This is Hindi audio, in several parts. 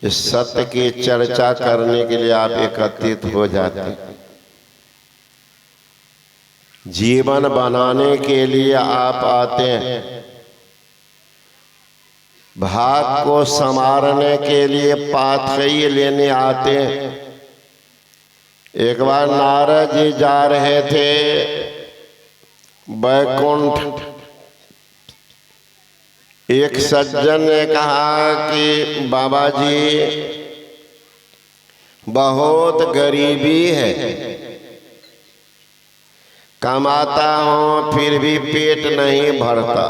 इस सत्य की चर्चा करने के लिए आप एकत्रित हो जाते हैं। जीवन बनाने के लिए आप आते हैं। भाग को संवारने के लिए पाथई लेने आते हैं। एक बार नारद जी जा रहे थे बैकुंठ। एक सज्जन ने कहा कि बाबा जी बहुत गरीबी है, कमाता हूं फिर भी पेट नहीं भरता।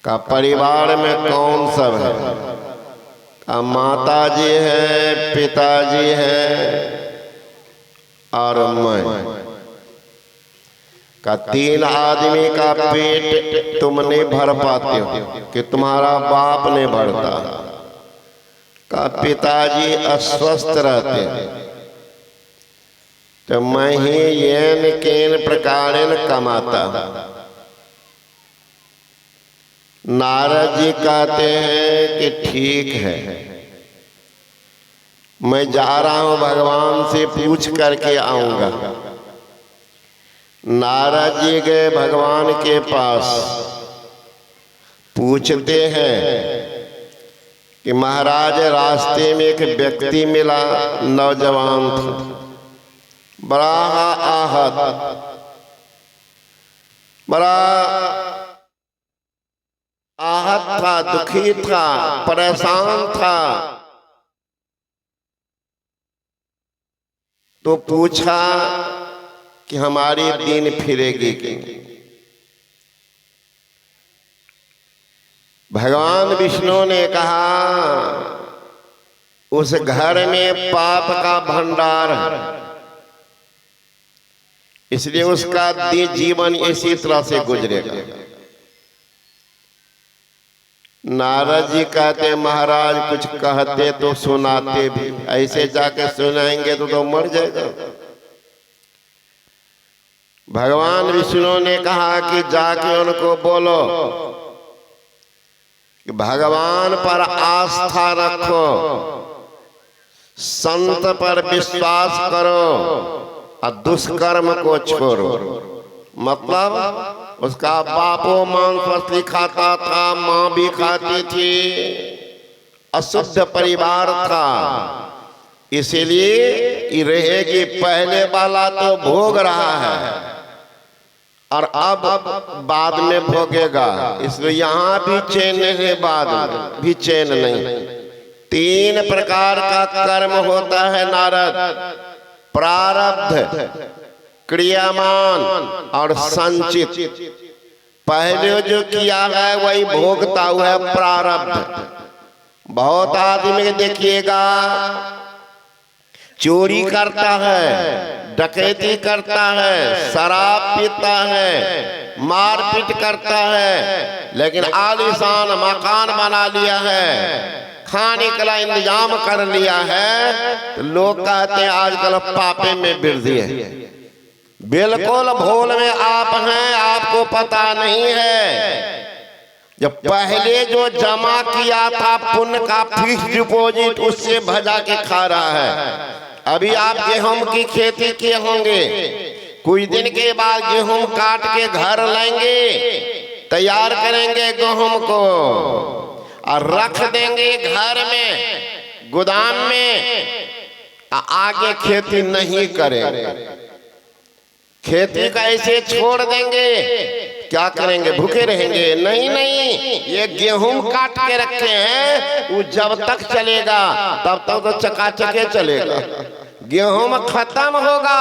का परिवार में कौन सब है? का माता जी है, पिताजी है और मैं। का 3 आदमी का पेट तुम नहीं भर पाते हो कि तुम्हारा बाप नहीं भरता। का पिताजी अस्वस्थ रहते तो मैं ही येन केन प्रकारेण कमाता। नारद जी कहते हैं कि ठीक है, मैं जा रहा हूं, भगवान से पूछ करके आऊंगा। नारद जी गए भगवान के पास। पूछते हैं कि महाराज रास्ते में एक व्यक्ति मिला, नौजवान था, बड़ा आहत था, दुखी था, परेशान था। तो पूछा कि हमारी दीन फिरेगी कि? भगवान विष्णु ने कहा उस घर में पाप का भंडार है, इसलिए उसका जीवन इसी तरह से गुजरेगा। नारद जी कहते महाराज कुछ कहते तो सुनाते भी, ऐसे जाके सुनाएंगे तो मर जाएगा। भगवान विष्णु ने कहा कि जाके उनको बोलो कि भगवान पर आस्था रखो, संत पर विश्वास करो और दुष्कर्म को छोड़ो। मतलब उसका बापो मांस मछली खाता था, माँ भी खाती थी, अशुद्ध परिवार था, इसीलिए रहेगी। पहले वाला तो भोग रहा है और अब बाद में भोगेगा, इसलिए यहाँ भी चैन है, बाद में भी चैन नहीं। 3 प्रकार का कर्म होता है नारद, प्रारब्ध, क्रियामान और संचित। पहले जो किया है वही भोगता हुआ है प्रारब्ध। बहुत आदमी देखिएगा चोरी करता है, डकैती करता है, शराब पीता है, मारपीट करता है, लेकिन आलीशान मकान बना लिया है, खाने का इंतजाम कर लिया है, तो लोग कहते हैं आजकल पापे में वृद्धि है। बिल्कुल भूल में आप हैं, आपको पता नहीं है। जब पहले जो जमा किया था पुण्य का फिक्स डिपॉजिट, उससे भजा के खा रहा है। अभी आप गेहूं की खेती किए होंगे, कुछ दिन के बाद गेहूं काट के घर लाएंगे, तैयार करेंगे गेहूं को और रख देंगे घर में, गोदाम में। आगे खेती नहीं करेंगे, खेती का ऐसे छोड़ देंगे। क्या करेंगे? भूखे रहेंगे? नहीं नहीं, ये गेहूं काट के रखे हैं, वो जब तक चलेगा तब तक तो चकाचके चलेगा। गेहूं खत्म होगा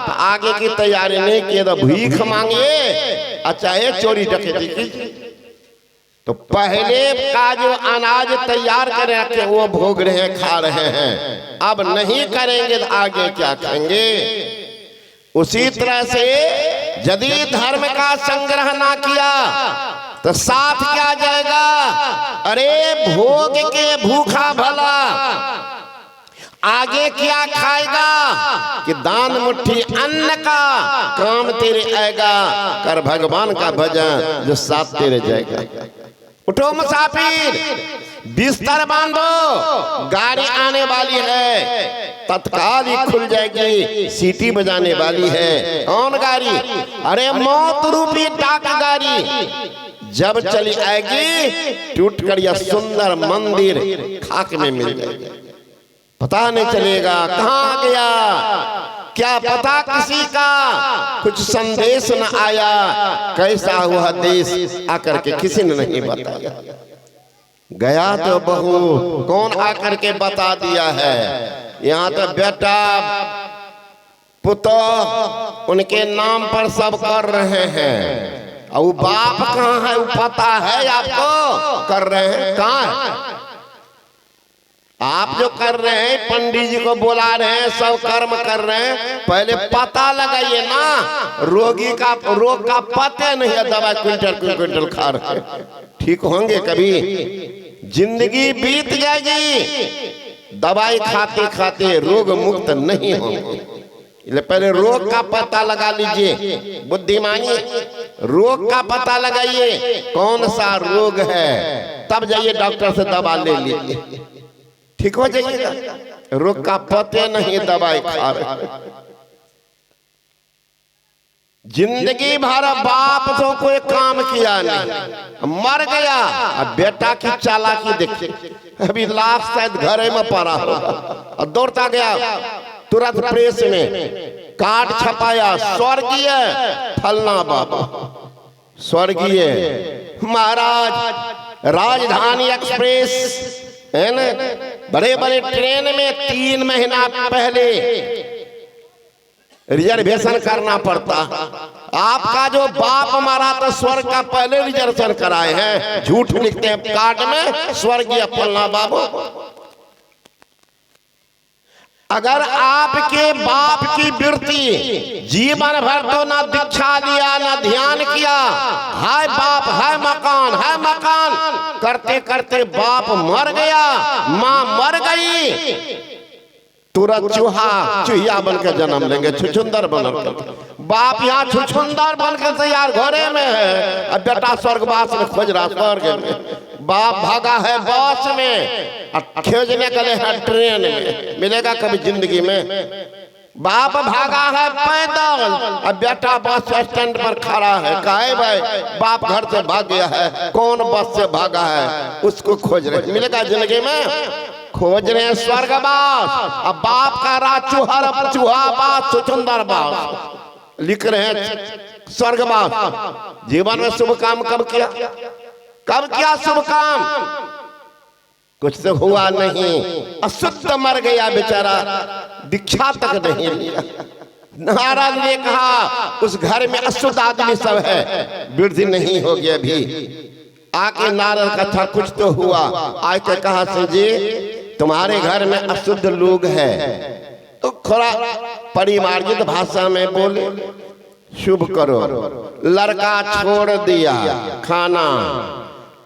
तो आगे की तैयारी नहीं की तो भीख मांगिए, चाहे चोरी डकैती कीजिए। तो पहले का जो अनाज तैयार कर रखे वो भोग रहे हैं, खा रहे हैं। अब नहीं करेंगे तो आगे क्या खाएंगे? उसी तरह से यदि धर्म का संग्रह ना किया तो साथ क्या जाएगा? अरे भोग के भूखा भला आगे क्या खाएगा कि दान मुट्ठी अन्न का काम तेरे आएगा। कर भगवान का भजन जो साथ तेरे जाएगा। उठो मुसाफिर, बिस्तर बांधो, गाड़ी आने वाली है, तत्काल ही खुल जाएगी, सीटी बजाने वाली है। कौन गाड़ी? अरे मौत रूपी डाक गाड़ी जब चली आएगी, टूट कर यह सुंदर मंदिर खाक में मिल जाएगा, पता नहीं चलेगा कहाँ गया। क्या पता किसी का कुछ संदेश न आया, कैसा हुआ देश आकर के किसी ने नहीं बताया। गया तो बहू कौन आकर के बता दिया है। यहाँ तो बेटा पुत्र उनके नाम पर सब कर रहे हैं, और वो बाप कहाँ है वो पता है आपको? कर रहे हैं कहाँ है? आप जो कर रहे हैं, पंडित जी को बुला रहे हैं, सब कर्म कर रहे हैं, पहले पता लगाइए ना। रोगी का रोग का पता नहीं है, दवा क्विंटल खा रहे हैं, ठीक होंगे कभी? जिंदगी बीत जाएगी, दवाई खाते खाते रोग मुक्त नहीं होंगे। पहले रोग का पता लगा लीजिए, बुद्धिमानी रोग का पता लगाइए, कौन सा रोग है, तब जाइए डॉक्टर से दवा ले लीजिए, ठीक हो जाइएगा। रोग का पते नहीं, दवाई खा रहे। जिंदगी भर बाप तो कोई काम किया नहीं, मर गया। अब बेटा की चालाकी देखिए, अभी लाश शायद घर में पड़ा हो और दौड़ता गया, तुरंत प्रेस में कार्ड छपाया, स्वर्गीय फलना बाबा, स्वर्गीय महाराज, राजधानी एक्सप्रेस है ना, बड़े बड़े ट्रेन में 3 महीना पहले रिजर्वेशन करना पड़ता। आपका जो बाप मरा तो स्वर्ग का पहले रिजर्वेशन कराए हैं, झूठ लिखते हैं कार्ड में, स्वर्गीय फलना बाबू। अगर आपके बाप की वृत्ति जीवन भर तो ना दीक्षा लिया ना ध्यान किया, हाय बाप हाय मकान करते करते बाप मर गया, माँ मर गई, तुरंत चूहिया बनकर जन्म लेंगे, छुछुंदर बनकर। बाप यहाँ छुछुंदर बनकर तैयार घोड़े में है, अब बेटा स्वर्गवास में खोज रहा, स्वर्ग में। बाप भागा है बस में, खोजने गए हैं ट्रेन में, मिलेगा कभी जिंदगी में? बाप भागा है पैदल, अब बेटा बस स्टैंड पर खड़ा है, काहे भाई? बाप घर से भाग गया है, कौन बस से भागा है, उसको खोज रहे, मिलेगा जिंदगी में? खोज रहे हैं स्वर्गवास। अब बाप का राज चूहाबास छुछुंदर बास, लिख रहे हैं स्वर्गवास। जीवन में शुभ काम कब किया? कब किया शुभ काम? कुछ तो हुआ नहीं, अशुद्ध मर गया बेचारा, दीक्षा तक नहीं लिया। नारद ने कहा उस घर में अशुद्ध आदमी सब है, वृद्धि नहीं होगी अभी। आके नारद का था कुछ तो हुआ, आज के कहा से जी तुम्हारे घर में अशुद्ध लोग हैं, तो थोड़ा परिमार्जित भाषा में बोले, शुभ करो। लड़का छोड़ दिया खाना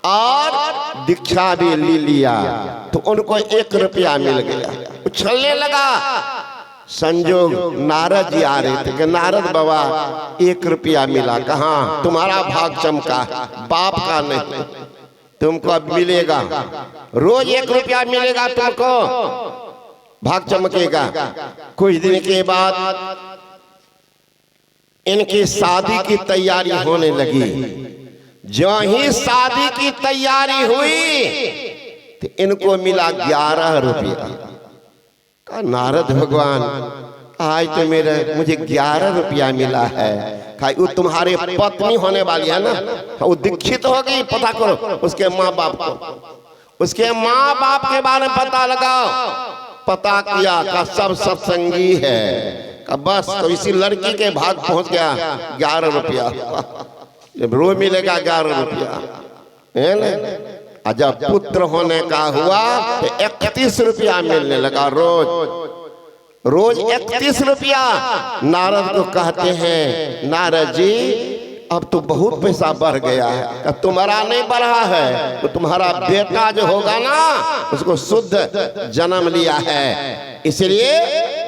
और दीक्षा भी ले लिया, तो उनको 1 रुपया मिल गया। उछलने लगा, संजोग नारद जी आ रहे थे कि नारद बाबा 1 रुपया मिला, कहाँ? तुम्हारा भाग चमका, बाप का नहीं, तुमको अब मिलेगा, रोज 1 रुपया मिलेगा तुमको, भाग चमकेगा। कुछ दिन के बाद इनकी शादी की तैयारी होने लगी। जो ही शादी की तैयारी हुई तो इनको मिला 11 रुपया। कहा नारद भगवान आज तो मुझे 11 रुपया मिला है। कहा वो तुम्हारे पत्नी होने वाली है ना, वो दीक्षित हो गई, पता करो उसके माँ बाप को, उसके माँ बाप के बारे में पता लगाओ। पता किया का सब सत्संगी है, का बस तो इसी लड़की के भाग पहुंच गया 11 रुपया। रोज मिलेगा 11 रुपया, है ना? जब पुत्र होने का हुआ तो 31 रुपया मिलने लगा, रोज 31 रुपया। नारद को कहते हैं नारद जी अब तो बहुत पैसा बढ़ गया है। तुम्हारा नहीं बढ़ा है, तो तुम्हारा बेटा जो होगा ना उसको शुद्ध जन्म लिया है, इसलिए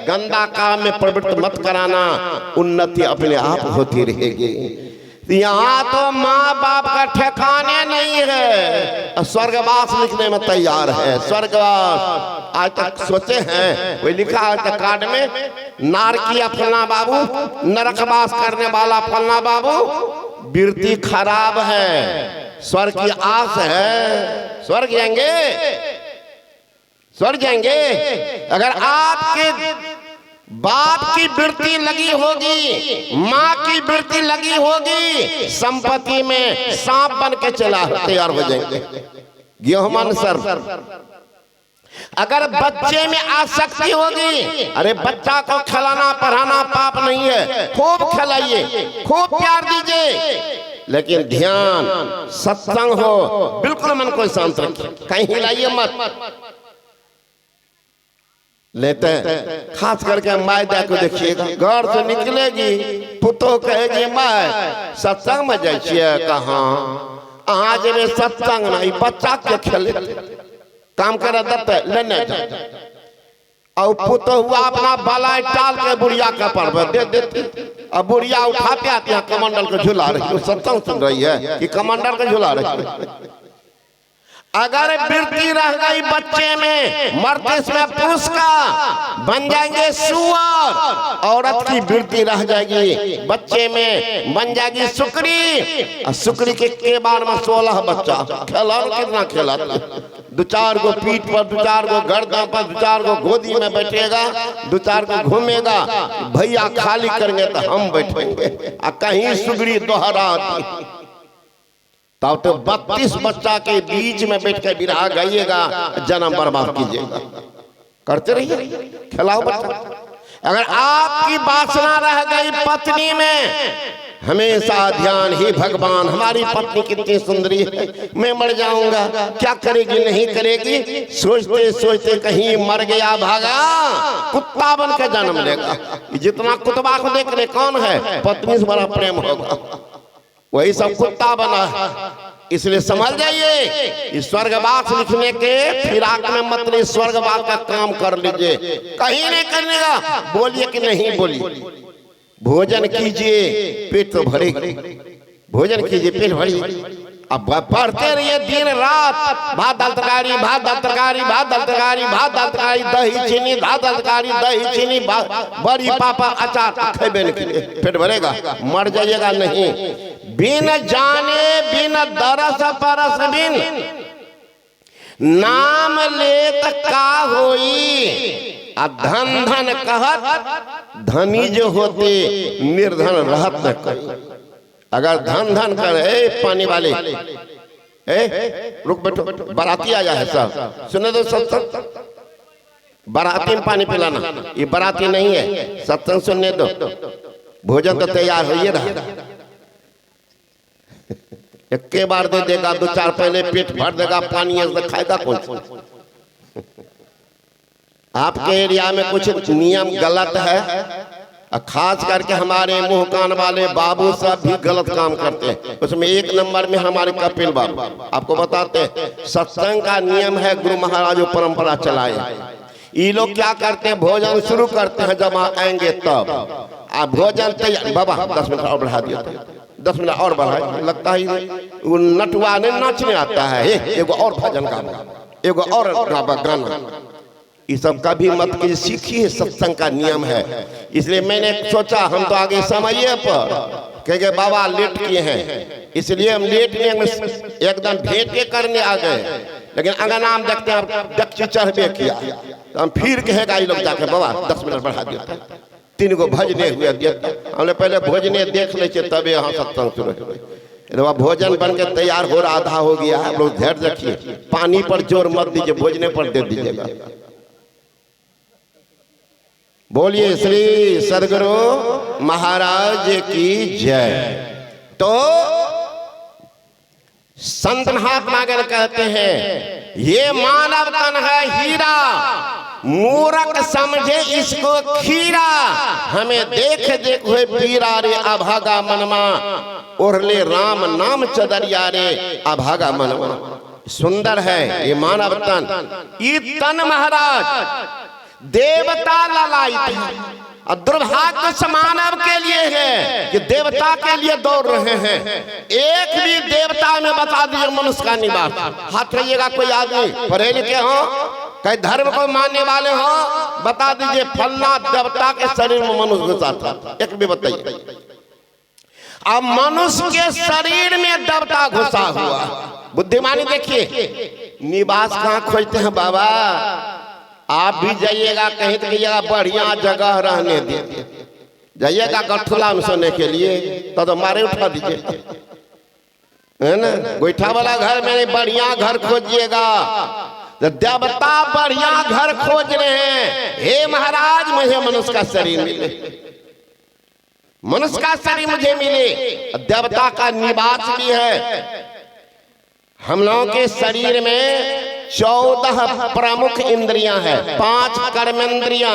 गंदा काम में प्रवृत्त मत कराना, उन्नति अपने आप होती रहेगी। यहाँ तो माँ बाप का ठिकाने नहीं है। है, स्वर्गवास लिखने में तैयार है। स्वर्गवास आज तक सोचे हैं, कोई लिखा है तक कार्ड में, नारकिया फलना बाबू, नरकवास करने वाला फलना बाबू, वृत्ति खराब है, स्वर्ग की आस है, स्वर्ग जाएंगे, स्वर्ग जाएंगे। अगर आपके बाप की वृत्ति लगी होगी, माँ की वृत्ति लगी होगी, संपत्ति में सांप बन के चला तैयार हो जाएंगे। गेहूं सर, अगर बच्चे में आसक्ति होगी, अरे बच्चा को खिलाना पढ़ाना पाप नहीं है, खूब खिलाइए, खूब प्यार दीजिए, लेकिन ध्यान सत्संग हो, बिल्कुल मन को शांत रखिए, कहीं हिलाइए मत। लेते हैं खास करके माय दे को देखिएगा, घर से निकलेगी पुतो कहेगी माय सत्संग में जाइए, कहाँ आज में सत्संग नहीं, बच्चा के खेले काम कर लेने और पुतो हुआ अपना बाला टाल के बुढ़िया का पर्व दे देती, अब बुढ़िया उठा के आती है, कमंडल को झुला रही, सत्संग सुन रही है कि कमंडल को झुला रही है। अगर वृत्ति रह गई बच्चे में, मर्द इसमें पुरुष का बन जाएंगे सुअर, औरत की वृत्ति रह जाएगी बच्चे में, बन जाएगी सुकरी, और सुकरी के बार में 16 बच्चा खेला, कितना खेला, 2-4 को पीठ पर, 2-4 को गर्दन पर, 2-4 को गोदी में बैठेगा, 2-4 को घूमेगा, भैया खाली करेंगे तो हम बैठेंगे, और कहीं सुगरी दोहरा, तब तो 32 बच्चा के बीच में बैठ के बिरहा गाइएगा, जन्म बर्बाद कीजिएगा, करते रहिए, खिलाओ बच्चा। अगर आपकी वासना रह गई पत्नी में, हमेशा ध्यान ही भगवान, हमारी पत्नी कितनी सुंदरी है, मैं मर जाऊंगा, क्या करेगी नहीं करेगी, सोचते सोचते कहीं मर गया भागा, कुत्ता बन के जन्म लेगा। जितना कुत्ता को देखने कौन है, पत्नी से बड़ा प्रेम होगा, वही सब कुत्ता बना है। इसलिए समझ जाइए, स्वर्गवास लिखने के फिराक में मत नहीं, स्वर्गवास का काम कर लीजिए, कहीं नहीं करने का, बोलिए कि नहीं बोलिए, भोजन कीजिए पेट तो भरेगी, भोजन कीजिए पेट भरेगी, अब पढ़ते रहिए दिन रात, भात दाल तरकारी, भात दाल तरकारी, भात दाल तरकारी, भात दाल तरकारी, दही चीनी, भात दाल तरकारी, दही चीनी, बड़ी पापा अचार, खेबे नहीं, पेट भरेगा, मर जाइएगा नहीं। बिन जाने बिन दरस परस बिन नाम लेत का होई, धन धन कहत धनी जो होते निर्धन रहत न कई। अगर धन धन करे, पानी वाले रुक बैठो, बाराती आया है सब, सुने दो सत्संग, बाराती में पानी पिलाना, ये बाराती नहीं है, सत्संग सुनने दो, भोजन तो तैयार हो ही रहा, एक के बार दे देगा, 2-4 पहले पेट भर देगा, पानी खाएगा कौन। आपके एरिया में कुछ नियम गलत है, खास करके हमारे मुंह कान वाले बाबू सब भी गलत काम करते हैं। उसमें 1 नंबर में हमारे कपिल बाबू, आपको बताते हैं सत्संग का नियम है, गुरु महाराज परंपरा चलाए, ये लोग क्या करते हैं, भोजन शुरू करते हैं जब आएंगे तब, आप भोजन तैयार, बाबा 10 मिनट और बढ़ा दिया, 10 मिनट और बढ़ाए, लगता है वो नटवा ने नाचने आता है, एगो और भजन गाना, एगो और गाना, ये सब का भी मत कीजिए, सीखिए, सत्संग का नियम है। इसलिए मैंने सोचा हम तो आगे समय पर कहेंगे बाबा लेट किए हैं, इसलिए हम लेट में एकदम भेंट के करने आ गए, लेकिन अगर नाम देखते हैं दक्षिण चढ़बे किया तो हम फिर कहेगा ये लोग जाके बाबा 10 मिनट बढ़ा दिया, 3 गो भजने हुए, हमने पहले भोजने देख ले तबे यहाँ सत्संग शुरू। भोजन बन के तैयार हो रहा, आधा हो गया, आप लोग धैर्य रखिए, पानी पर जोर मत दीजिए, भोजने पर दे दीजिएगा। बोलिए श्री सदगुरु महाराज की जय। तो संत महात्मा कहते हैं ये मानव तन है हीरा, मूरख समझे इसको खीरा, हमें देख देख हुए पीरा रे अभागा मनमा, ओढ़ले राम नाम चदरिया रे अभागा मनमा। सुंदर है ये मानव तन, ये तन महाराज देवता ललायत है, और दुर्भाग्य समानव के लिए है कि देवता के लिए दौड़ रहे हैं। एक भी देवता में बता दीजिए मनुष्य का निवास। हाथ रहिएगा कोई आदमी पढ़े लिखे हो, कई धर्म को मानने वाले हो, बता दीजिए फलना देवता के शरीर में मनुष्य घुसा था, एक भी बताइए। अब मनुष्य के शरीर में देवता घुसा हुआ, बुद्धिमानी देखिए। निवास कहाँ खोजते हैं बाबा? आप भी जाइएगा कहीं तो कहिएगा बढ़िया जगह रहने दीजिए, जाइएगा गठुला में सोने के लिए तो मारे उठा दीजिए, है ना। गोईठा वाला घर में बढ़िया घर खोजिएगा, तो देवता बढ़िया घर खोज रहे हैं। हे महाराज मुझे मनुष्य का शरीर मिले, मनुष्य का शरीर मुझे मिले। देवता का निवास भी है। हम लोगों के शरीर में 14 प्रमुख इंद्रियां हैं, 5 कर्मेंद्रियां,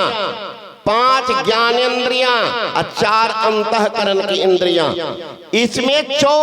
5 ज्ञानेंद्रियां और 4 अंतःकरण की इंद्रियां। इसमें